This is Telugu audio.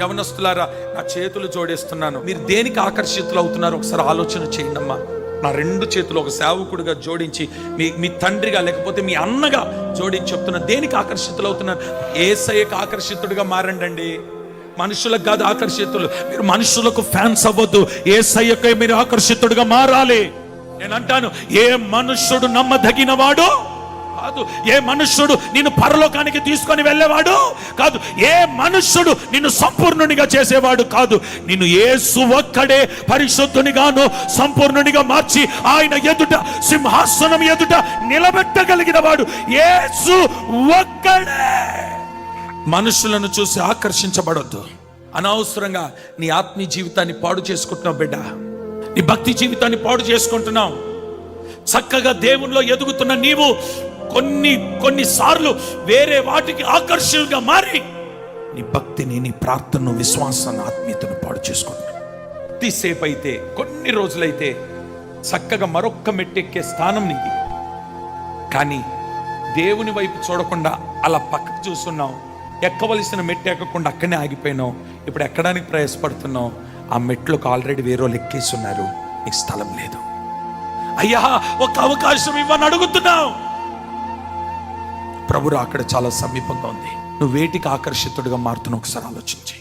యవనస్తులారా, నా చేతులు జోడిస్తున్నాను, మీరు దేనికి ఆకర్షితులు అవుతున్నారు ఒకసారి ఆలోచన చేయండి అమ్మా. నా రెండు చేతులు ఒక సేవకుడిగా జోడించి, మీ తండ్రిగా లేకపోతే మీ అన్నగా జోడించి చెప్తున్నా, దేనికి ఆకర్షితులు అవుతున్నారు? యేసయ్యకు ఆకర్షితుడిగా మారండి. మనుషులకు కాదు ఆకర్షితులు. మీరు మనుషులకు ఫ్యాన్స్ అవ్వద్దు, యేసయ్యకే మీరు ఆకర్షితుడిగా మారాలి. నేను అంటాను, ఏ మనుష్యుడు నమ్మదగిన వాడు కాదు, ఏ మనుష్యుడు నిన్ను పరలోకానికి తీసుకొని వెళ్ళేవాడు కాదు, ఏ మనుష్యుడు నిన్ను సంపూర్ణునిగా చేసేవాడు కాదు. నిన్ను యేసు ఒక్కడే పరిశుద్ధునిగాను సంపూర్ణునిగా మార్చి ఆయన ఎదుట, సింహాసనం ఎదుట నిలబెట్టగలిగిన వాడు యేసు ఒక్కడే. మనుషులను చూసి ఆకర్షించబడొద్దు. అనవసరంగా నీ ఆత్మీయ జీవితాన్ని పాడు చేసుకుంటున్నావు బిడ్డ, నీ భక్తి జీవితాన్ని పాడు చేసుకుంటున్నావు. చక్కగా దేవునిలో ఎదుగుతున్న నీవు కొన్నిసార్లు వేరే వాటికి ఆకర్షణగా మారి నీ భక్తిని, నీ ప్రార్థనను, విశ్వాసాన్ని, ఆత్మీయతను పాడు చేసుకుంటున్నావు. కొద్దిసేపు అయితే, కొన్ని రోజులైతే చక్కగా మరొక్క మెట్టెక్కే స్థానం నీది, కానీ దేవుని వైపు చూడకుండా అలా పక్కకు చూస్తున్నావు. ఎక్కవలసిన మెట్టు ఎక్కకుండా అక్కడనే ఆగిపోయినావు. ఇప్పుడు ఎక్కడానికి ప్రయాసపడుతున్నావు. ఆ మెట్లకు ఆల్రెడీ వేరే ఎక్కేస్తున్నారు, నీకు స్థలం లేదు. అయ్యా, ఒక అవకాశం ఇవ్వని అడుగుతున్నావు. ప్రభు అక్కడ చాలా సమీపంగా ఉంది. నువ్వు వేటికి ఆకర్షితుడిగా మారుతున్నావు ఒకసారి ఆలోచించి.